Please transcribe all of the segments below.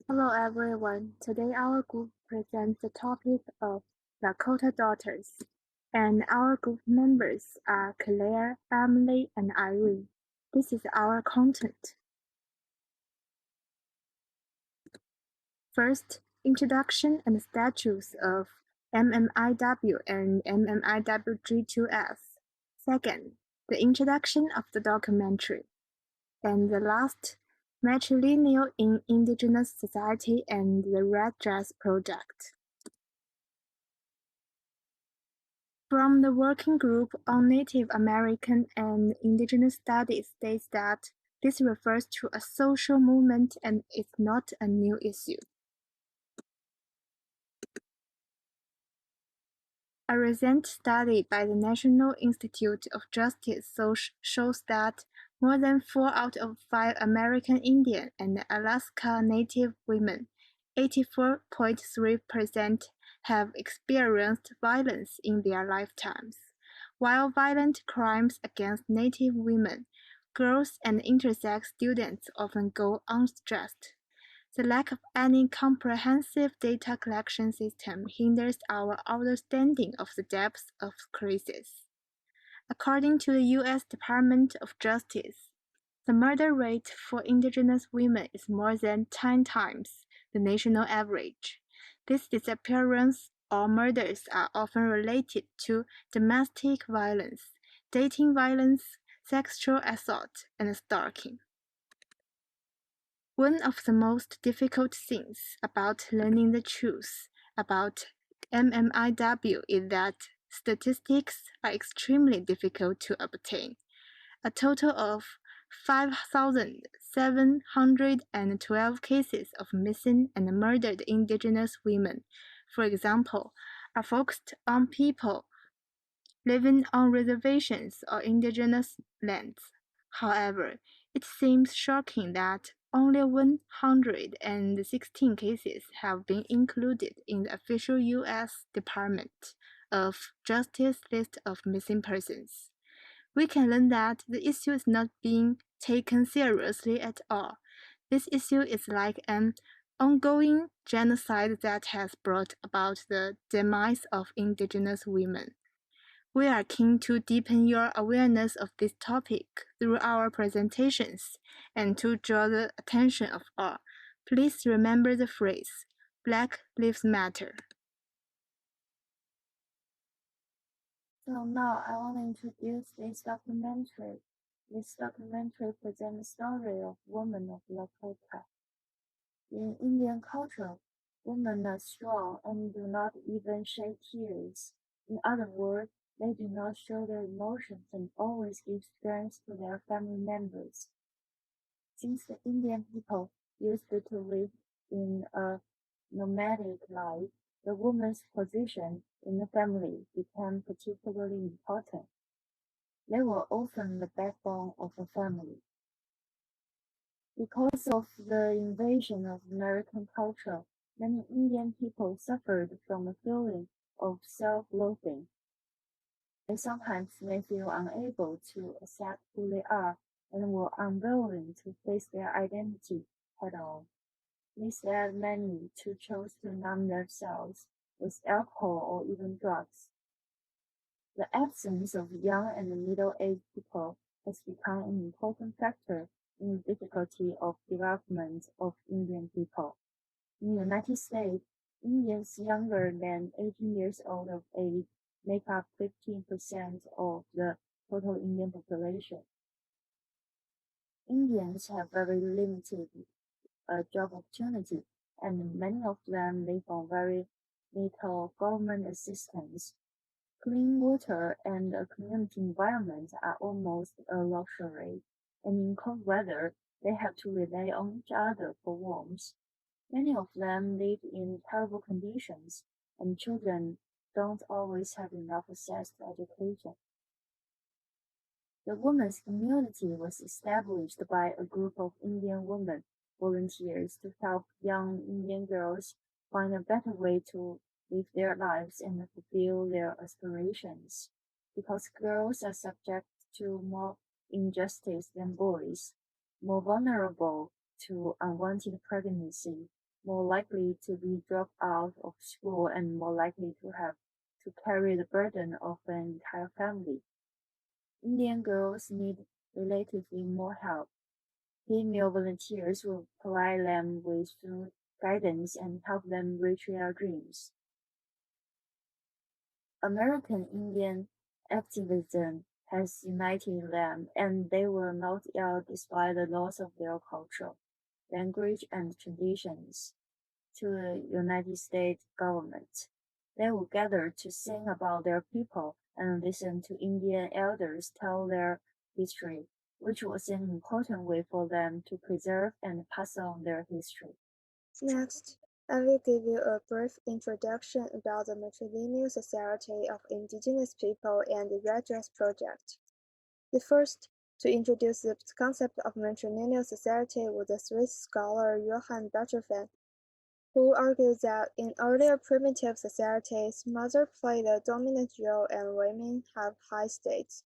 Hello everyone, today our group presents the topic of Lakota daughters, and our group members are Claire, Emily, and Irene. This is our content. First, introduction and status of MMIW and MMIWG2S. Second, the introduction of the documentary. And the last, matrilineal in indigenous society and the Red Dress Project. From the Working Group on Native American and Indigenous Studies states that this refers to a social movement and is not a new issue. A recent study by the National Institute of Justice shows that more than 4 out of 5 American Indian and Alaska Native women, 84.3%, have experienced violence in their lifetimes. While violent crimes against Native women, girls, and intersex students often go unstressed. The lack of any comprehensive data collection system hinders our understanding of the depth of crisis. According to the U.S. Department of Justice, the murder rate for indigenous women is more than 10 times the national average. These disappearances or murders are often related to domestic violence, dating violence, sexual assault, and stalking. One of the most difficult things about learning the truth about MMIW is that statistics are extremely difficult to obtain. A total of 5,712 cases of missing and murdered indigenous women, for example, are focused on people living on reservations or indigenous lands. However, it seems shocking that only 116 cases have been included in the official U.S. Department of Justice list of missing persons. We can learn that the issue is not being taken seriously at all. This issue is like an ongoing genocide that has brought about the demise of indigenous women. We are keen to deepen your awareness of this topic through our presentations and to draw the attention of all. Please remember the phrase, Black Lives Matter. So now I want to introduce this documentary. This documentary presents the story of women of Lakota. In Indian culture, women are strong and do not even shed tears. In other words, they do not show their emotions and always give strength to their family members. Since the Indian people used to live in a nomadic life, the woman's position in the family became particularly important. They were often the backbone of a family. Because of the invasion of American culture, many Indian people suffered from a feeling of self-loathing. They sometimes may feel unable to accept who they are and were unwilling to face their identity head-on. This led many to choose to numb themselves with alcohol or even drugs. The absence of young and middle-aged people has become an important factor in the difficulty of development of Indian people. In the United States, Indians younger than 18 years old of age make up 15% of the total Indian population. Indians have very limited job opportunity, and many of them live on very little government assistance. Clean water and a community environment are almost a luxury, and in cold weather, they have to rely on each other for warmth. Many of them live in terrible conditions, and children don't always have enough access to education. The women's community was established by a group of Indian women volunteers to help young Indian girls find a better way to live their lives and fulfill their aspirations. Because girls are subject to more injustice than boys, more vulnerable to unwanted pregnancy, more likely to be dropped out of school, and more likely to have to carry the burden of an entire family. Indian girls need relatively more help. Female volunteers will provide them with food, guidance, and help them reach their dreams. American Indian activism has united them, and they will not yield despite the loss of their culture, language, and traditions to the United States government. They will gather to sing about their people and listen to Indian elders tell their history, which was an important way for them to preserve and pass on their history. Next, I will give you a brief introduction about the Matrilineal Society of Indigenous People and the Red Dress Project. The first to introduce the concept of matrilineal society was the Swiss scholar Johann Betroffen, who argued that in earlier primitive societies, mothers played a dominant role and women have high status.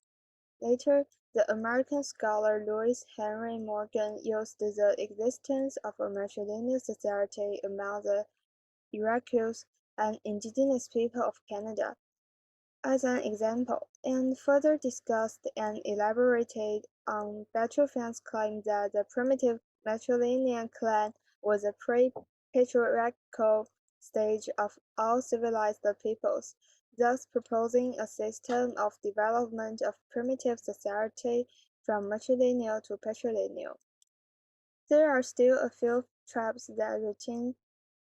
Later, the American scholar Louis Henry Morgan used the existence of a matrilineal society among the Iroquois and indigenous people of Canada as an example, and further discussed and elaborated on Beethoven's claim that the primitive matrilineal clan was a pre-patriarchal stage of all civilized peoples, thus proposing a system of development of primitive society from matrilineal to patrilineal. There are still a few tribes that retain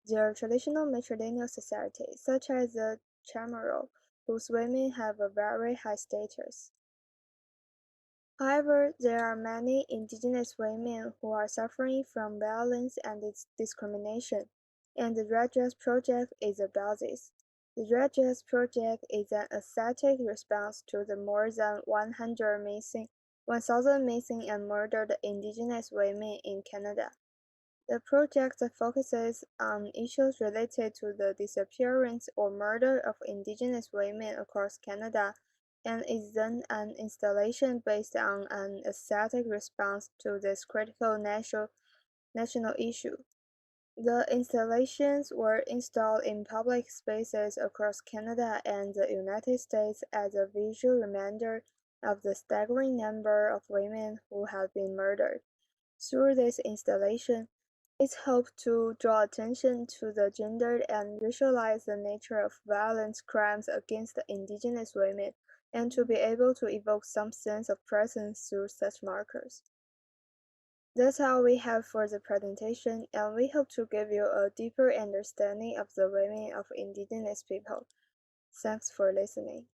their traditional matrilineal society, such as the Chamorro, whose women have a very high status. However, there are many indigenous women who are suffering from violence and discrimination, and the Red Dress Project is about this. The Red Dress Project is an aesthetic response to the more than 1,000 missing and murdered indigenous women in Canada. The project focuses on issues related to the disappearance or murder of Indigenous women across Canada and is then an installation based on an aesthetic response to this critical national issue. The installations were installed in public spaces across Canada and the United States as a visual reminder of the staggering number of women who have been murdered. Through this installation, it hoped to draw attention to the gendered and racialized nature of violent crimes against Indigenous women, and to be able to evoke some sense of presence through such markers. That's all we have for the presentation, and we hope to give you a deeper understanding of the women of Indigenous people. Thanks for listening.